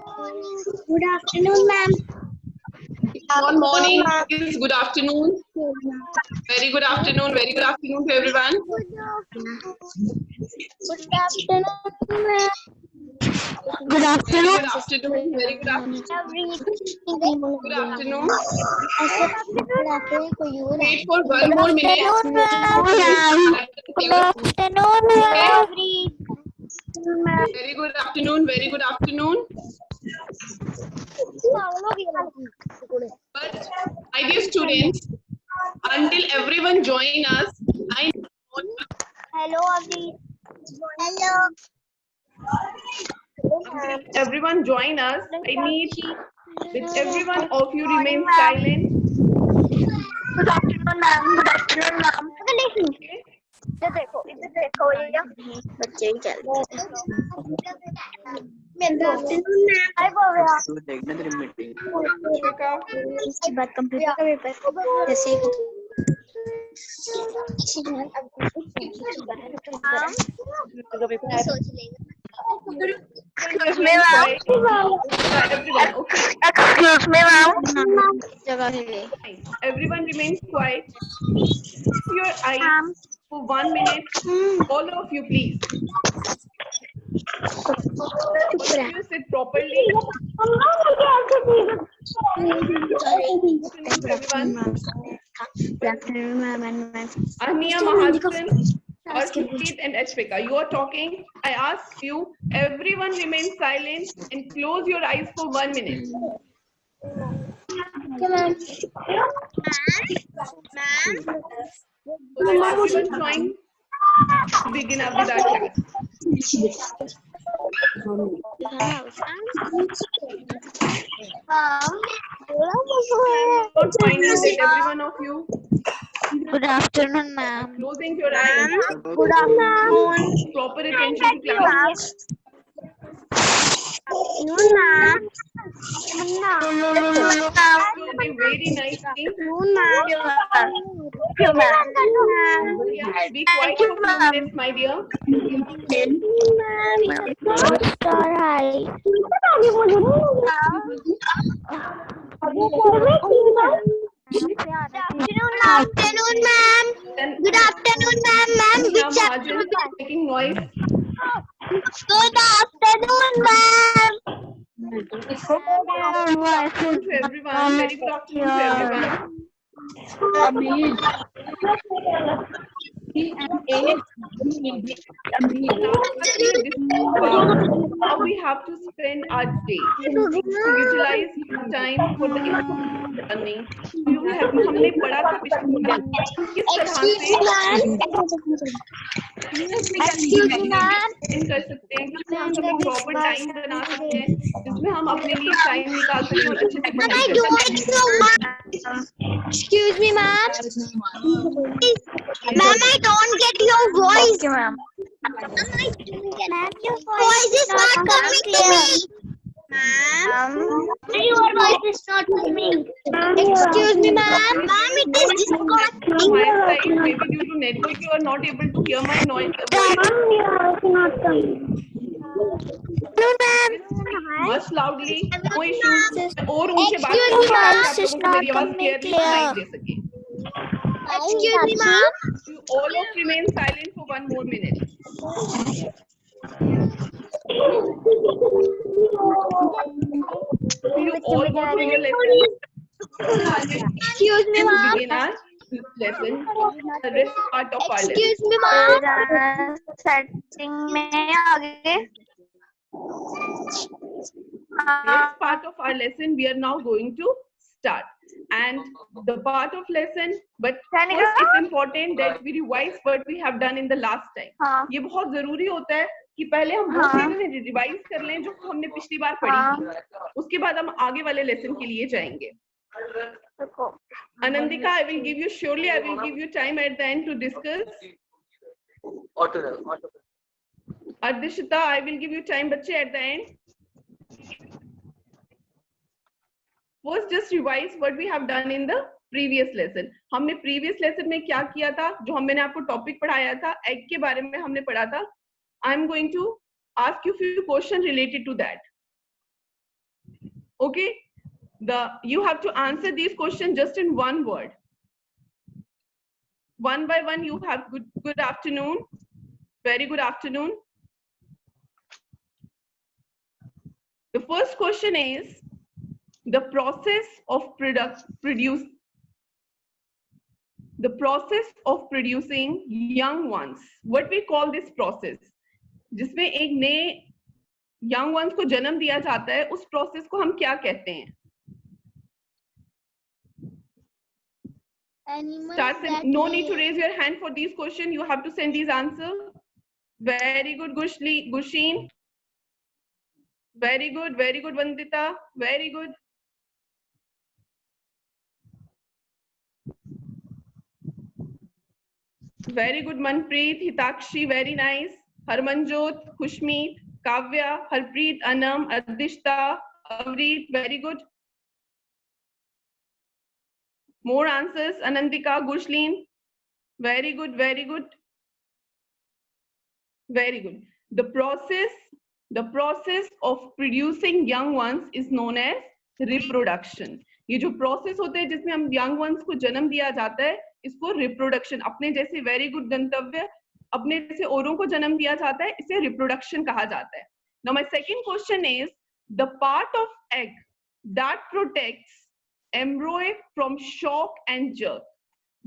Good afternoon, ma'am. Not morning, it's good afternoon. Very good afternoon. Very good afternoon to everyone. Good afternoon, ma'am. Good Very afternoon. good afternoon. Very good afternoon. Good afternoon. Good afternoon to you. Wait for one more minute. Good afternoon, Very good afternoon. Very good afternoon. But my dear students, until everyone join us, I Hello, Abhi. Hello. until everyone join us, I need with everyone of you remain silent. Good afternoon, ma'am. Good afternoon, ma'am. Okay? इधर देखो भैया बच्चे ही चल good afternoon ma'am hi Bhavya देखना तेरी meeting इसके बाद computer का पेपर जैसे सोच लेंगे Excuse me, ma'am. Everyone, okay. Excuse me, ma'am. जगह है Everyone remains quiet. Close your eyes for 1 minute. All of you, please. All of you sit properly. Everyone. Good afternoon, ma'am. Ania Mahajan, Arshit and Ashvika, you are talking. I ask you, everyone remain silent and close your eyes for 1 minute. Ma'am. So that everyone join to begin up with our class. Not finding that every one of you Good afternoon, ma'am. closing your eyes. Good afternoon. Proper attention to class. Doing very nicely. Yeah, be quiet for 2 minutes, my dear. Afternoon, ma'am. Then Good afternoon, ma'am. Ma'am, Ania which chapter? Mahajan making noise. Good afternoon, ma'am. Good afternoon to everyone. Very good afternoon to everyone. Last class we discussed about how we have to spend our day to utilize time for the important learning. हमने पढ़ा था पिछली बार किस तरह से Excuse me, ma'am. कर सकते हैं, किस तरह से हम प्रॉपर टाइम बना सकते हैं जिसमें हम अपने लिए टाइम निकाल सकें और अच्छे से Ma'am, I पढ़ाई कर don't know. Excuse me, ma'am. Ma'am, I don't get your voice. Okay, ma'am. Ma'am, your voice is not coming to me. Ma'am, your voice is not coming. Excuse me, ma'am. Ma'am, it is disconnecting. my side, maybe due to network, you are not able to hear my voice. No, ma'am. Much loudly, no issues. और ऊंचे बात Excuse me, करूंगा ma'am. ताकि आप लोगों को मेरी आवाज क्लियरली सुनाई दे सके. Excuse me, ma'am. You all of remain silent for 1 more minute. You all go to your lesson. Excuse me, ma'am. Begin our lesson. The rest part of our lesson. Excuse me, ma'am. Setting में आगे. Next part of our lesson we are now going to start, and the part of lesson, but first it's important that we revise what we have done in the last time. ये बहुत जरूरी होता है कि पहले हम वो चीजें रिवाइज कर लें जो हमने पिछली बार पढ़ी थी, उसके बाद हम आगे वाले लेसन के लिए जाएंगे. Anandika, I will give you time at the end to discuss. Ardishita, I will give you time बच्चे at the end. First, just revise what we have done in the previous lesson. हमने previous lesson में क्या किया था, जो हमने आपको topic पढ़ाया था, egg के बारे में हमने पढ़ा था. I am going to ask you few questions related to that. Okay, you have to answer these questions just in one word. One by one, you have good afternoon, very good afternoon. The first question is the process of producing young ones. What we call this process? जिसमें एक नए young ones को जन्म दिया जाता है, उस process को हम क्या कहते हैं? No need to raise your hand for these questions. You have to send these answers. Very good, Gusheen. Very good, Vandita. Very good. Very good, Manpreet, Hitakshi, very nice. Harmanjot, Khushmeet, Kavya, Harpreet, Anam, Adishta, Avreet, very good. More answers, Anandika, Gushleen, very good, very good. Very good. The process of producing young ones is known as reproduction. ये जो process होते हैं जिसमें हम young ones को जन्म दिया जाता है, इसको reproduction, अपने जैसे very good गंतव्य, अपने जैसे औरों को जन्म दिया जाता है, इसे reproduction कहा जाता है. Now my second question is the part of egg that protects embryo from shock and jerk.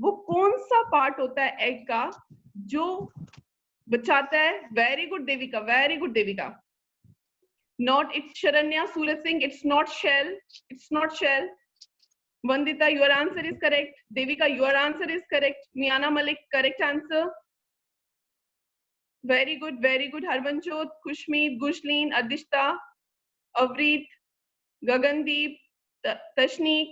वो कौन सा part होता है egg का जो बचाता है? Very good, Devika. Very good, Devika. Not it's Sharanya, Suraj Singh. It's not shell. It's not shell. Vandita, your answer is correct. Devika, your answer is correct. Miana Malik, correct answer. Very good, very good. Harmanjot, Khushmeet, Gushleen, Adishta, Avreet, Gagandeep, Tashneek.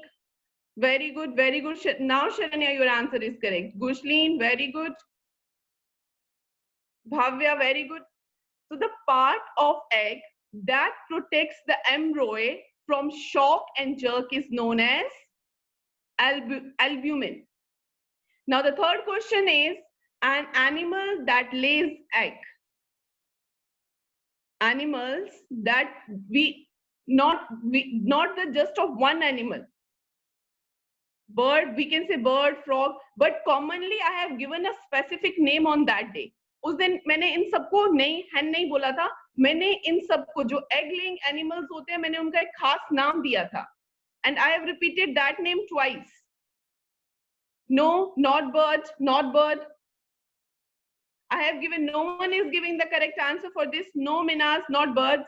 Very good, very good. Now Sharanya, your answer is correct. Gushleen, very good. Bhavya, very good. So the part of egg that protects the embryo from shock and jerk is known as albumin. Now the third question is an animal that lays egg. Animals that not the just of one animal. Bird, we can say bird, frog, but commonly I have given a specific name on that day. उस दिन मैंने इन सबको hen नहीं बोला था, मैंने इन सबको जो egg laying animals होते हैं मैंने उनका एक खास नाम दिया था, and I have repeated that name twice. No, not bird, not bird. I have given, no one is giving the correct answer for this. No, Minas, not birds.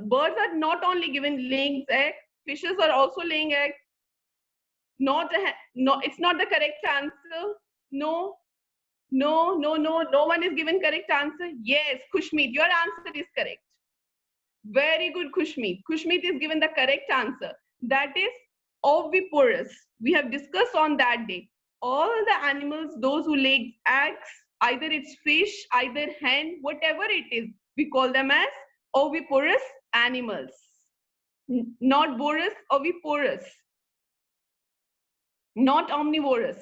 Birds are not only given laying egg, fishes are also laying egg. No, it's not the correct answer. No. No one is given correct answer. Yes, Khushmeet, your answer is correct. Very good, Khushmeet. Khushmeet is given the correct answer. That is oviparous. We have discussed on that day. All the animals, those who lay eggs, either it's fish, either hen, whatever it is, we call them as oviparous animals. Not vorous, oviparous. Not omnivorous.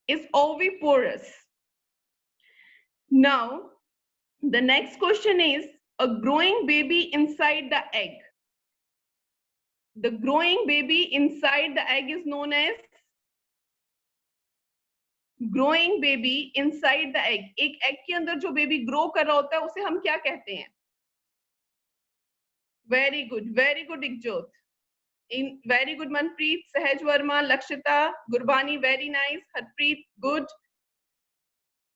It's oviparous. Now, the next question is a growing baby inside the egg. The growing baby inside the egg is known as growing baby inside the egg. एक egg के अंदर जो baby grow कर रहा होता है उसे हम क्या कहते हैं? Very good, Ikjot. Very good, Manpreet, Sahaj Verma, Lakshita, Gurbani, very nice. Harpreet, good.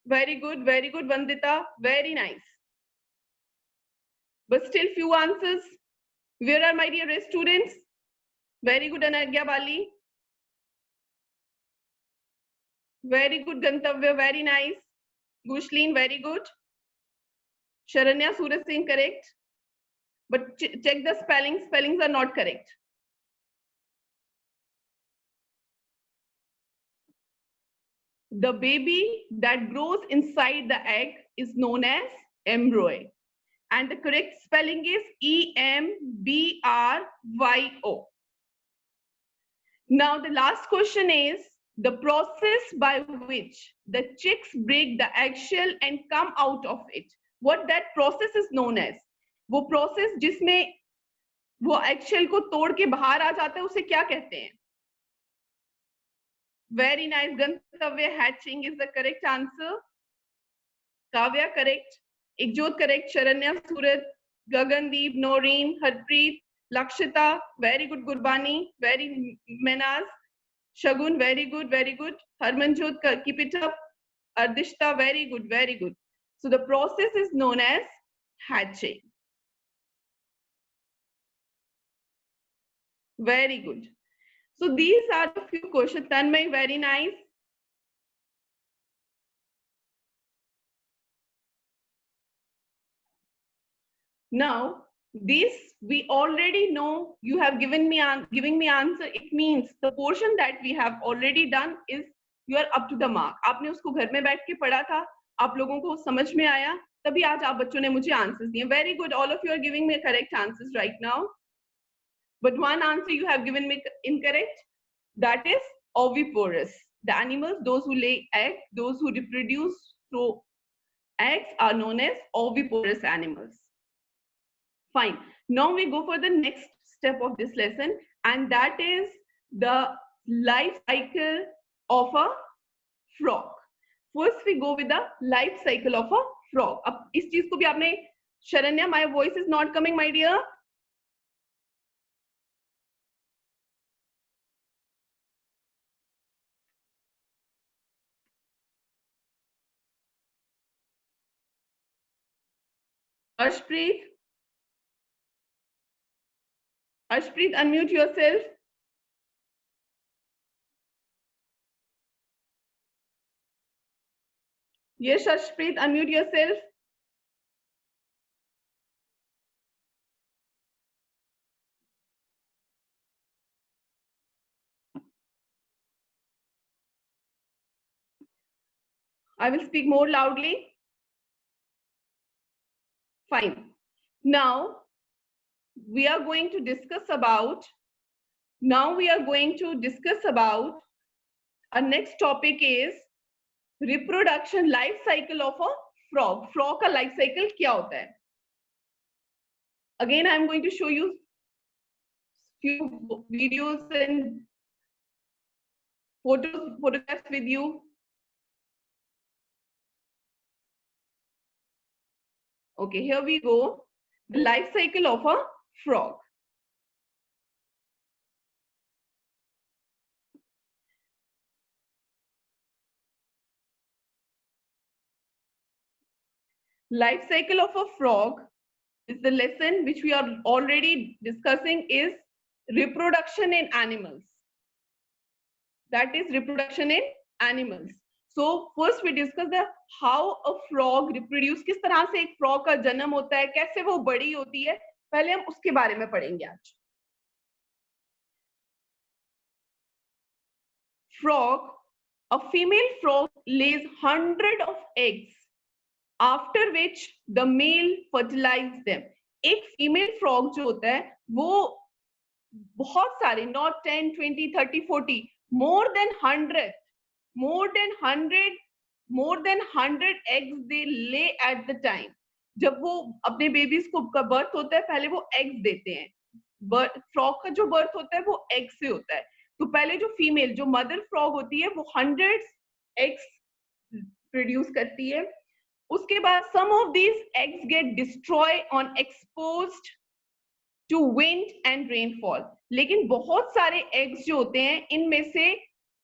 Very good, Vandita, very nice. But still few answers. Where are my dear students? Very good, Anagya Bali. Very good, Gantavya, very nice. Gushleen, very good. Sharanya, Suraj Singh, correct. But check the spellings. Spellings are not correct. The baby that grows inside the egg is known as embryo. And the correct spelling is EMBRYO. Now the last question is the process by which the chicks break the eggshell and come out of it. What that process is known as? वो process जिसमें वो eggshell को तोड़ के बाहर आ जाता है, उसे क्या कहते हैं? Very nice Gantavya, hatching is the correct answer. Kavya correct, Ekjot correct, Sharanya, Suraj, Gagandeep, Naureen, Harpreet, Lakshita, very good, Gurbani, very, Menaz, Shagun, very good, Harmanjot, keep it up, Ardishta, very good. So the process is known as hatching. Very good. So these are the few questions. Tanmay, very nice. Now, this we already know. You have giving me answer. It means the portion that we have already done is you are up to the mark. आपने उसको घर में बैठ के पढ़ा था, आप लोगों को समझ में आया, तभी आज आप बच्चों ने मुझे आंसर्स दिए. Very good. All of you are giving me correct answers right now. But one answer you have given me incorrect. That is oviparous. The animals, those who lay eggs, those who reproduce through eggs are known as oviparous animals. Fine. Now we go for the next step of this lesson, and that is the life cycle of a frog. First we go with the life cycle of a frog. अब इस चीज को भी आपने, Sharanya, my voice is not coming, my dear. Ashpreet, unmute yourself. Yes, Ashpreet, unmute yourself. I will speak more loudly. Fine. Now we are going to discuss about our next topic is reproduction life cycle of a frog. Frog का life cycle क्या होता है? Again, I am going to show you few videos and photographs with you. Okay, here we go. The life cycle of a frog. Life cycle of a frog is the lesson which we are already discussing is reproduction in animals. That is reproduction in animals. So first we discuss the how a frog reproduce, किस तरह से एक frog का जन्म होता है, कैसे वो बड़ी होती है, पहले हम उसके बारे में पढ़ेंगे आज. Frog, a female frog lays 100 of eggs, after which the male fertilizes them. एक फीमेल फ्रॉग जो होता है वो बहुत सारे, not 10, 20, 30, 40, more than 100 eggs they lay at the time. जब वो अपने बेबीज को का बर्थ होता है, पहले वो एग्स देते हैं. फ्रॉग का जो बर्थ होता है वो एग से होता है. तो पहले जो फीमेल, जो मदर फ्रॉग होती है, वो 100 एग्स प्रोड्यूस करती है. उसके बाद some of these eggs get destroyed on exposed to wind and rainfall. लेकिन बहुत सारे eggs जो होते हैं इनमें से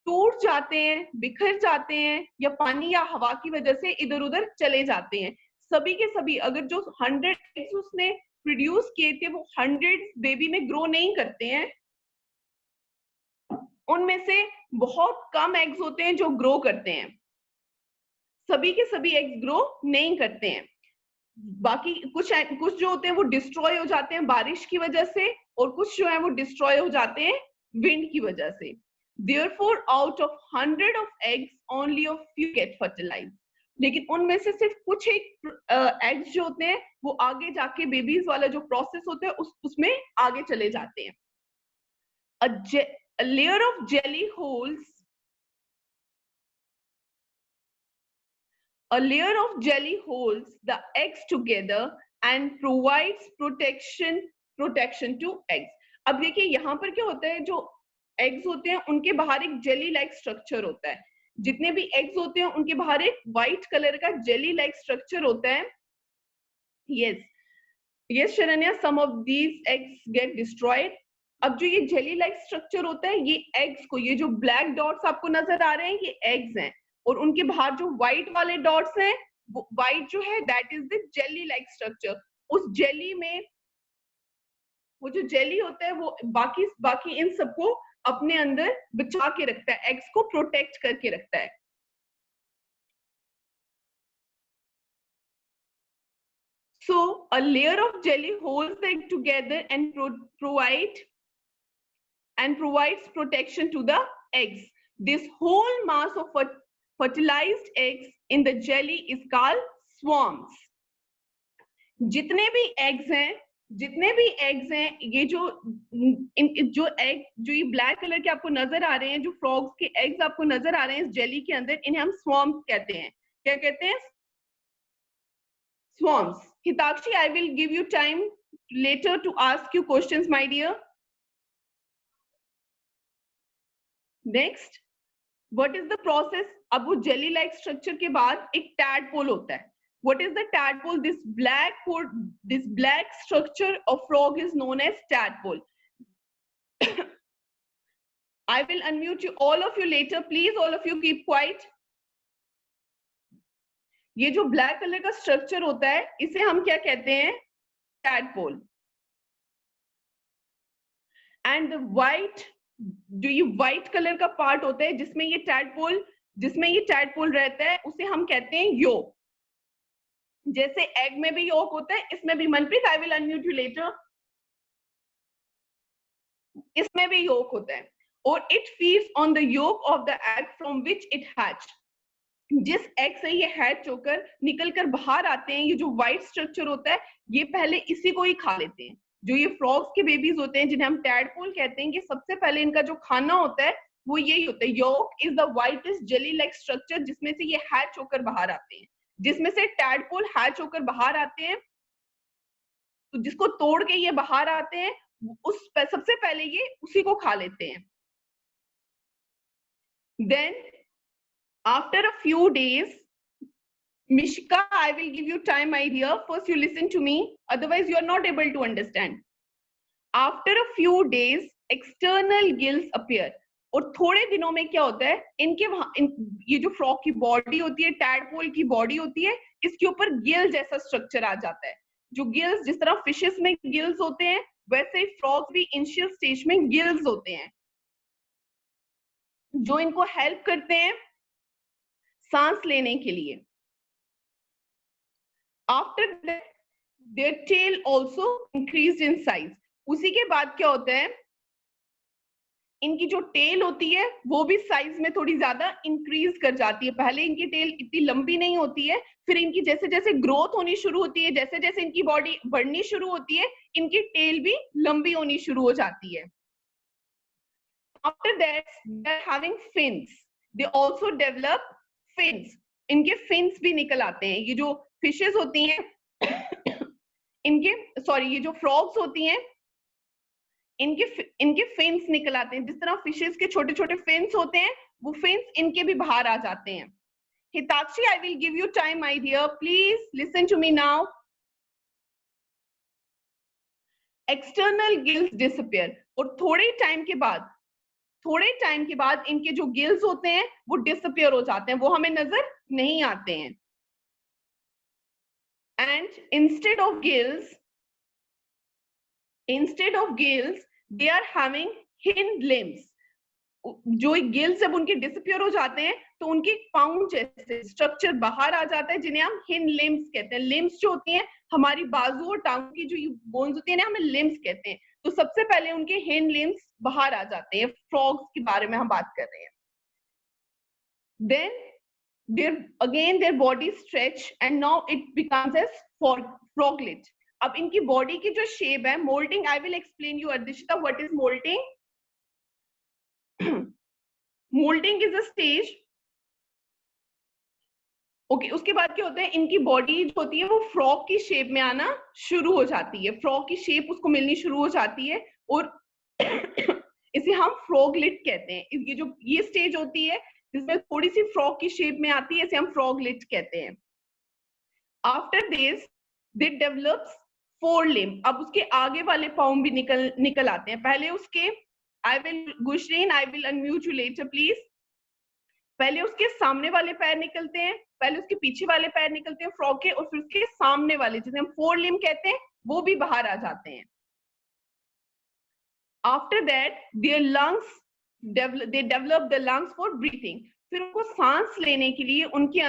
टूट जाते हैं, बिखर जाते हैं, या पानी या हवा की वजह से इधर उधर चले जाते हैं. सभी के सभी, अगर जो 100 eggs उसने प्रोड्यूस किए थे वो 100 बेबी में ग्रो नहीं करते हैं. उनमें से बहुत कम एग्स होते हैं जो ग्रो करते हैं. सभी के सभी एग्स ग्रो नहीं करते हैं. बाकी कुछ जो होते हैं वो डिस्ट्रॉय हो जाते हैं बारिश की वजह से, और कुछ जो है वो डिस्ट्रॉय हो जाते हैं विंड की वजह से. Therefore, out of 100 of eggs, only a few get fertilized. लेकिन उनमें से सिर्फ कुछ एक एग्स जो होते हैं वो आगे जाके बेबीज वाला जो प्रोसेस होता है उसमें आगे चले जाते हैं. A layer of jelly holds the eggs together and provides protection protection to eggs. अब देखिए यहाँ पर क्या होता है, जो एग्स होते हैं उनके बाहर एक जेली लाइक स्ट्रक्चर होता है। जितने भी एग्स होते हैं उनके बाहर एक व्हाइट कलर का जेली लाइक स्ट्रक्चर होता है। yes Sharanya, some of these eggs get destroyed। अब जो ये जेली लाइक स्ट्रक्चर होता है, ये एग्स को, ये जो ब्लैक डॉट्स आपको नजर आ रहे हैं ये एग्स हैं, और उनके बाहर जो व्हाइट वाले डॉट्स हैं, व्हाइट जो है that is the jelly like structure. उस जेली में वो जो जेली होता है वो बाकी इन सबको अपने अंदर बचा के रखता है, एग्स को प्रोटेक्ट करके रखता है। So a layer of jelly holds the egg together and provides protection to the eggs. This whole mass of fertilized eggs in the jelly is called swarms. जितने भी एग्स हैं, ये जो ये ब्लैक कलर के आपको नजर आ रहे हैं, जो फ्रॉग्स के एग्स आपको नजर आ रहे हैं इस जेली के अंदर, इन्हें हम स्वॉर्म्स कहते हैं। क्या कहते हैं? Swarms. Hitakshi, I will give you time later to ask you questions, my dear. Next, what is the process? अब वो jelly like structure के बाद एक tadpole होता है। What is the tadpole? This black structure of frog is known as tadpole. I will unmute you, all of you later. Please, all of you keep quiet. ये जो black colour का structure होता है इसे हम क्या कहते हैं? टैडपोल। एंड व्हाइट, जो ये व्हाइट कलर का पार्ट होता है जिसमें ये टैडपोल रहता है, उसे हम कहते हैं योक। जैसे एग में भी योक होता है, इसमें भी। Manpreet, I will unmute you later. इसमें भी योक होता है, और it feeds on the yolk of the egg from which it hatched. जिस एग से ये हैच होकर निकल कर बाहर आते हैं, ये जो व्हाइट स्ट्रक्चर होता है, ये पहले इसी को ही खा लेते हैं। जो ये फ्रॉग्स के बेबीज होते हैं जिन्हें हम टैडपोल कहते हैं, कि सबसे पहले इनका जो खाना होता है वो यही होता है। Yolk is the whitest jelly like structure जिसमें से ये हैच होकर बाहर आते हैं, जिसमें से टैडपोल हैच होकर बाहर आते हैं। तो जिसको तोड़ के ये बाहर आते हैं, सबसे पहले ये उसी को खा लेते हैं। Then after a few days, Mishka, I will give you time, my dear. First, you listen to me. Otherwise, you are not able to understand. After a few days, external gills appear. और थोड़े दिनों में क्या होता है, ये जो frog की बॉडी होती है, टैडपोल की बॉडी होती है, इसके ऊपर गिल जैसा स्ट्रक्चर आ जाता है। जो गिल्स, जिस तरह फिशेस में गिल्स होते हैं, वैसे ही फ्रॉग्स भी इनिशियल स्टेज में गिल्स होते हैं, जो इनको हेल्प करते हैं सांस लेने के लिए। After that their tail also increased in size. उसी के बाद क्या होता है, इनकी जो टेल होती है वो भी साइज में थोड़ी ज्यादा इंक्रीज कर जाती है। पहले इनकी टेल इतनी लंबी नहीं होती है, फिर इनकी जैसे जैसे ग्रोथ होनी शुरू होती है, जैसे जैसे इनकी बॉडी बढ़नी शुरू होती है, इनकी टेल भी लंबी होनी शुरू हो जाती है। After that they are having fins. They also develop fins. इनके फिन्स भी निकल आते हैं। ये जो फिशेस होती हैं ये जो फ्रॉग्स होती हैं, इनके फिन्स निकल आते हैं। जिस तरह फिशेस के छोटे छोटे फिन्स होते हैं, वो फिन्स इनके भी बाहर आ जाते हैं। Hitakshi, I will give you time, my dear. Please listen to me now. External gills disappear. और थोड़े टाइम के बाद इनके जो गिल्स होते हैं वो डिसअपियर हो जाते हैं, वो हमें नजर नहीं आते हैं। And instead of gills they are having hind limbs. जो गिल्स जब उनके डिसअपियर हो जाते हैं तो उनके पाउंड जैसे स्ट्रक्चर बाहर आ जाता है, जिन्हें हम हिंड लिम्स कहते हैं। लिम्स जो होती हैं, हमारी बाजू और टांगों की जो बोन्स होती है ना, हमें लिम्स कहते हैं। तो सबसे पहले उनके हिंड लिम्स बाहर आ जाते हैं। फ्रॉग्स के बारे में हम बात कर रहे हैं। Then their body stretch and now it becomes as froglet. अब इनकी बॉडी की जो शेप है, moulting, I will explain you Ardishita what is moulting. Moulting is a stage okay, उसके बाद क्या होता है, इनकी बॉडी जो होती है वो फ्रॉग की शेप में आना शुरू हो जाती है, फ्रॉग की शेप उसको मिलनी शुरू हो जाती है और इसे हम फ्रॉगलेट कहते हैं। ये जो ये स्टेज होती है जिसमें थोड़ी सी फ्रॉग की शेप में आती है, इसे हम फ्रॉगलेट कहते हैं। After this they develops four limb, अब उसके आगे वाले पाँव भी निकल आते हैं। पहले उसके I will Gushreen I will unmute you later please. पहले उसके सामने वाले पैर निकलते हैं, पहले उसके पीछे वाले पैर निकलते हैं फ्रॉग के, और फिर उसके सामने वाले जिसे हम फोर लिम्ब कहते हैं वो भी बाहर आ जाते हैं। After that their lungs they develop the lungs for breathing, फिर उनको सांस लेने के लिए उनके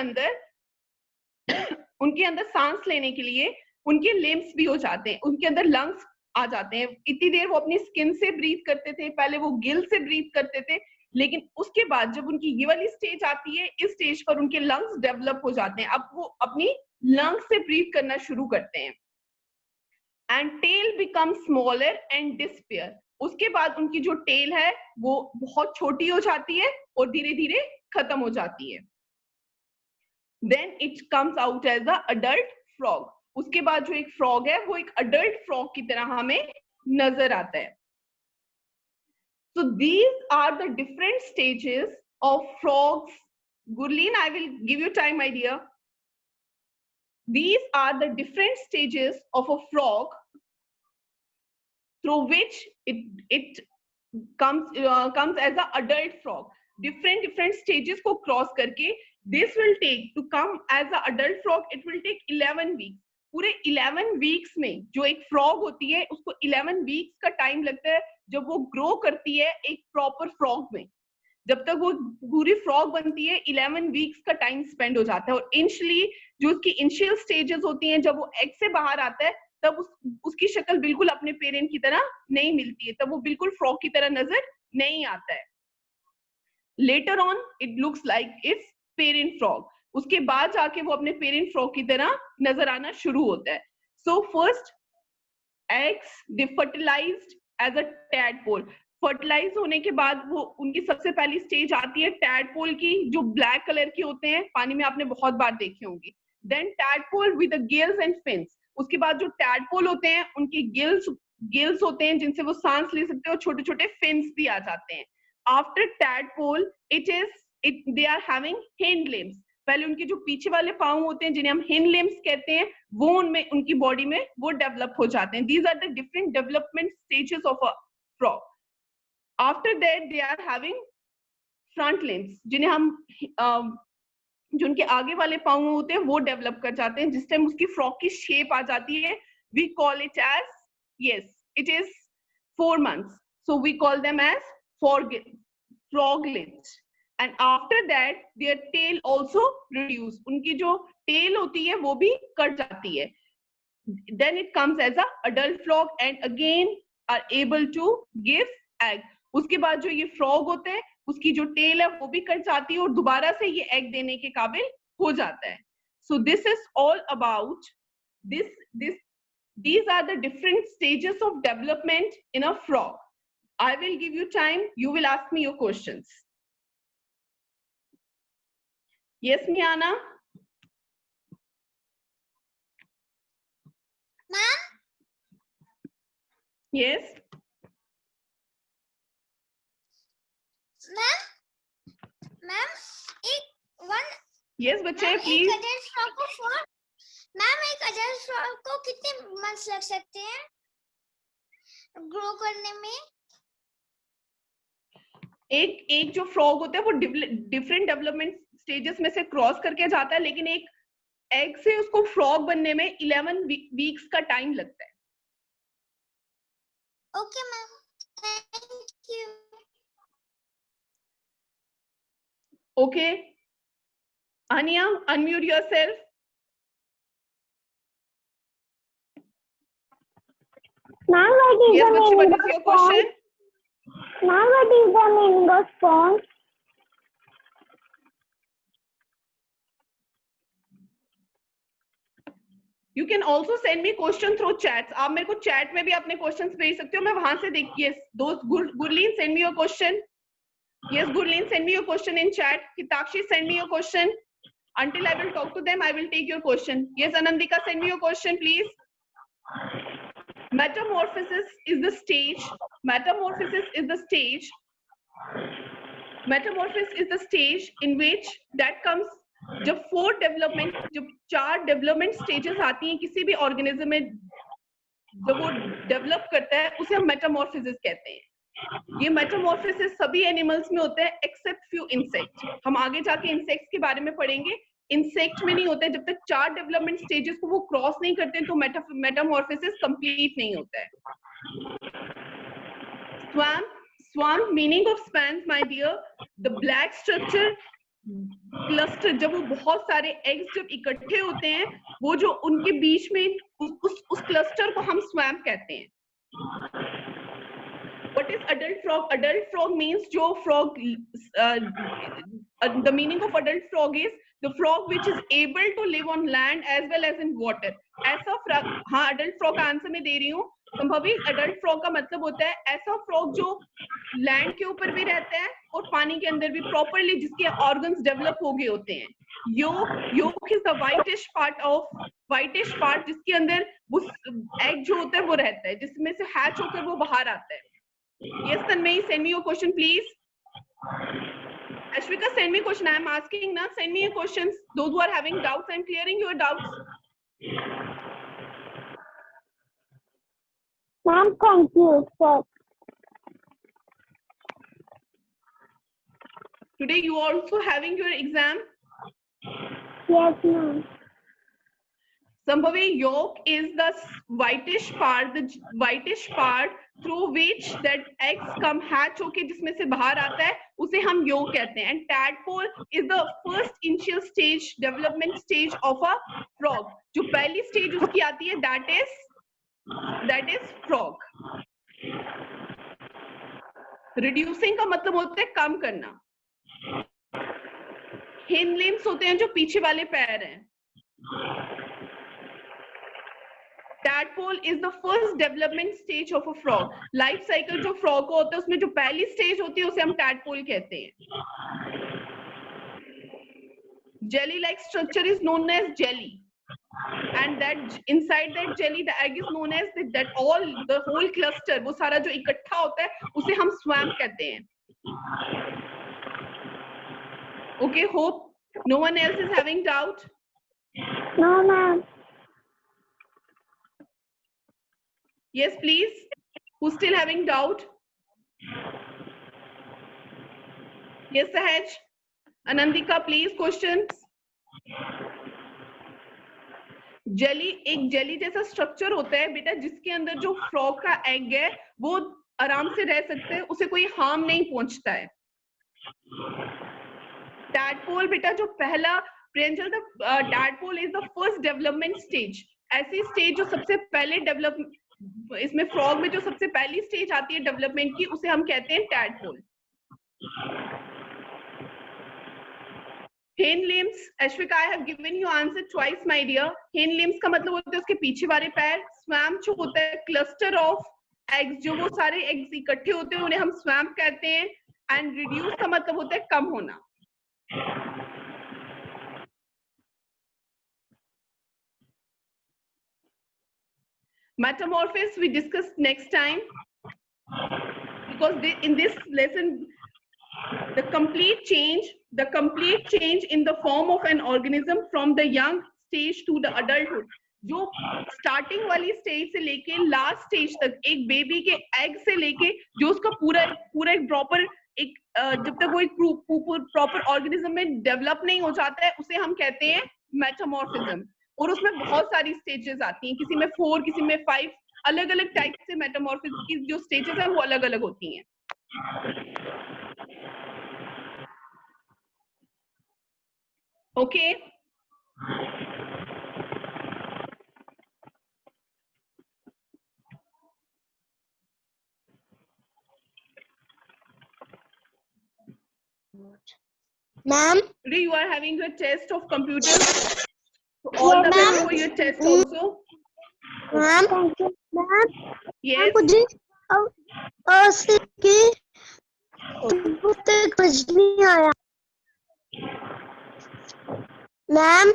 अंदर सांस लेने के लिए उनके लिम्स भी हो जाते हैं, उनके अंदर लंग्स आ जाते हैं। इतनी देर वो अपनी स्किन से ब्रीथ करते थे, पहले वो गिल से ब्रीथ करते थे, लेकिन उसके बाद जब उनकी ये वाली स्टेज आती है, इस स्टेज पर उनके लंग्स डेवलप हो जाते हैं, अब वो अपनी लंग्स से ब्रीथ करना शुरू करते हैं। And tail become smaller and disappear, उसके बाद उनकी जो टेल है वो बहुत छोटी हो जाती है और धीरे धीरे खत्म हो जाती है। Then it comes out as a adult frog, उसके बाद जो एक फ्रॉग है वो एक अडल्ट फ्रॉग की तरह हमें नजर आता है। So these are the different stages of frogs. Gurleen, I will give you time, my dear. These are the different stages of a frog through which it comes as an adult frog. Different stages को cross करके this will take to come as an adult frog. It will take 11 weeks. पूरे 11 weeks में जो एक frog होती है उसको 11 weeks का टाइम लगता है जब वो ग्रो करती है एक प्रॉपर फ्रॉग में। जब तक वो पूरी फ्रॉग बनती है 11 वीक्स का टाइम स्पेंड हो जाता है। और इनिशियली जो उसकी इनिशियल स्टेजेस होती हैं, जब वो एग से बाहर आता है तब उसकी शक्ल बिल्कुल अपने पेरेंट की तरह नहीं मिलती है, तब वो बिल्कुल फ्रॉग की तरह नजर नहीं आता है। Later on it looks like it's parent frog, उसके बाद जाके वो अपने पेरेंट फ्रॉग की तरह नजर आना शुरू होता है। So first eggs they fertilized as a tadpole, fertilize होने के बाद वो उनकी सबसे पहली स्टेज आती है टैडपोल की, जो ब्लैक कलर के होते हैं, पानी में आपने बहुत बार देखे होंगे। Then tadpole with the gills and fins, उसके बाद जो टैडपोल होते हैं उनके गिल्स होते हैं जिनसे वो सांस ले सकते हैं, और छोटे छोटे फिन्स भी आ जाते हैं। After tadpole they are having hind limbs, पहले उनके जो पीछे वाले पाँव होते हैं जिन्हें हम हिंड लिम्स कहते हैं वो उनमें उनकी बॉडी में वो डेवलप हो जाते हैं। These are the different development stages of a frog. After that they are having front limbs, जिन्हें हम जो उनके आगे वाले पाँव होते हैं वो डेवलप कर जाते हैं। जिस टाइम उसकी फ्रॉग की शेप आ जाती है we call it as, yes it is 4 months, so we call them as froglets. And after that their tail also reduce, उनकी जो टेल होती है वो भी कट जाती है। Then it comes as a adult frog and again are able to give egg, उसके बाद जो ये फ्रॉग होते हैं उसकी जो टेल है वो भी कट जाती है और दोबारा से ये एग देने के काबिल हो जाता है। So this is all about these are the different stages of development in a frog. I will give you time, you will ask me your questions. Yes, Miana? Ma'am? Yes? Ma'am, Yes, बच्चे please. Ma'am एक adult frog को कितने months लग सकते हैं grow करने में? एक जो फ्रॉग होता है वो डिफरेंट डेवलपमेंट स्टेजेस में से क्रॉस करके जाता है, लेकिन एक एग से उसको फ्रॉग बनने में 11 वीक्स का टाइम लगता है। Okay ma'am, thank you. Okay Ania, unmute yourself. Ma'am, what is Yes, the what meaning is of your question? Ma'am, what is the meaning of sponge? You can also send me question through chats. आप मेरे को chat में भी अपने questions भेज सकते हो, मैं वहां से देखिए। Gurleen, send me your question. Yes, Gurleen, send me your question in chat. Hitakshi, send me your question. Until I will talk to them, I will take your question. Yes, Anandika, send me your question, please. Metamorphosis is the stage. Metamorphosis is the stage. Metamorphosis is the stage in which that comes. जब 4 development, जब 4 development stages आती हैं किसी भी organism में, जब वो develop करता है उसे हम मेटामॉर्फोसिस कहते हैं। ये मेटामॉर्फोसिस सभी एनिमल्स में होता है एक्सेप्ट फ्यू इंसेक्ट। हम आगे जाके इंसेक्ट्स के बारे में पढ़ेंगे। इंसेक्ट में नहीं होता है, जब तक 4 डेवलपमेंट स्टेजेस को वो क्रॉस नहीं करते तो मेटामॉर्फोसिस कंप्लीट नहीं होता है। Swarm meaning of spans, my dear, the black structure cluster, जब वो बहुत सारे एग्स जब इकट्ठे होते हैं, वो जो उनके बीच में उस क्लस्टर को हम स्वैम्प कहते हैं। What is adult frog? Adult frog means जो frog, the meaning of adult frog is the frog which is able to live on land as well as in water. ऐसा frog, हाँ adult frog का answer मैं दे रही हूँ। Shambhavi adult frog का मतलब होता है ऐसा frog जो लैंड के ऊपर भी रहता है और पानी के अंदर भी प्रॉपरली, जिसके ऑर्गन्स डेवलप हो गए होते हैं। yolk is the whitish part जिसके अंदर वो एग जो होता है वो रहता है, जिसमें से हैच होकर वो बाहर आता है। Yes, Tanmay, send me your question, please. Ashwika, send me question. I am asking now. Send me your questions. Those who are having doubts, I am clearing your doubts. I'm confused, sir. Today you are also having your exam. Yes, ma'am. Sambhavi, yolk is the whitish part through which that eggs come hatch होके जिसमें से बाहर आता है, उसे हम yolk कहते हैं। And tadpole is the first initial stage, development stage of a frog. जो पहली stage उसकी आती है, that is frog. Reducing का मतलब होता है कम करना। Hind limbs होते हैं जो पीछे वाले पैर हैं। Tadpole is the first development stage of a frog. Life cycle जो frog का होता है उसमें जो पहली stage होती है उसे हम tadpole कहते हैं। Jelly-like structure is known as jelly, and that inside that jelly the egg is known as the whole cluster, वो सारा जो इकट्ठा होता है उसे हम swamp कहते हैं। Okay, hope no one else is having doubt. No, ma'am. Yes, please. Who's still having doubt? Yes, Sahaj. Anandika, please, questions. एक जेली जैसा स्ट्रक्चर होता है बेटा, जिसके अंदर जो फ्रॉग का एग है वो आराम से रह सकते हैं, उसे कोई हार्म नहीं पहुंचता है। टैडपोल बेटा जो पहला Priyanjal, tadpole is the first development stage. ऐसी स्टेज जो सबसे पहले डेवलप, इसमें फ्रॉग में जो सबसे पहली स्टेज आती है डेवलपमेंट की, उसे हम कहते हैं tadpole. Hind limbs, Ashwika, I have given you answer twice, my dear. Hind limbs का मतलब होता है उसके पीछे वाले पैर। Swamp जो होता है cluster of eggs, जो वो सारे eggs इकट्ठे होते हैं उन्हें हम swamp कहते हैं। And reduce का मतलब होता है कम होना। Metamorphosis we discuss next time, because in this lesson the complete change in the form of an organism from the young stage to the adulthood, जो स्टार्टिंग वाली स्टेज से लेके लास्ट स्टेज तक, एक बेबी के एग से लेके जो उसका पूरा एक प्रॉपर जब तक वो एक प्रॉपर ऑर्गेनिज्म में डेवलप नहीं हो जाता है उसे हम कहते हैं मेटामॉर्फिज्म। और उसमें बहुत सारी स्टेजेस आती हैं, किसी में 4, किसी में 5, अलग अलग टाइप से मेटामॉर्फिज्म की जो स्टेजेस हैं वो अलग अलग होती हैं। Okay, Ma'am, today you are having your test of computer. So all the best for your test also. ma'am, Thank you, ma'am. Yes. मुझे के कुछ नहीं आया। मैम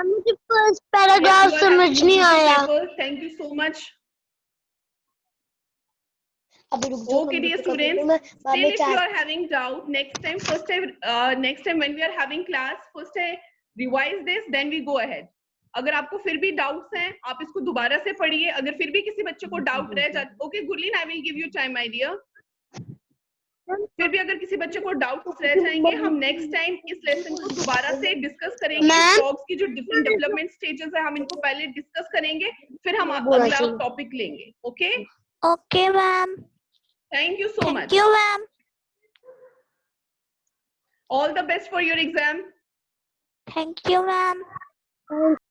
मुझे फर्स्ट पैराग्राफ समझ नहीं आया। Thank you so much. अभी रुक जाओ। Okay, dear students. Still, if you are having doubt, next time when we are having class, first revise this, then we go ahead. अगर आपको फिर भी डाउट्स हैं, आप इसको दोबारा से पढ़िए। अगर फिर भी किसी बच्चे को डाउट रह जाए, okay Gurleen, I will give you time my dear. फिर भी अगर किसी बच्चे को डाउट्स रह जाएंगे, हम नेक्स्ट टाइम इस लेसन को दोबारा से डिस्कस करेंगे। फ्रॉग्स की जो डिफरेंट डेवलपमेंट स्टेजेस है, हम इनको पहले डिस्कस करेंगे, फिर हम अगला टॉपिक लेंगे। Okay okay ma'am, thank you so much. Thank you ma'am. All the best for your exam. Thank you ma'am.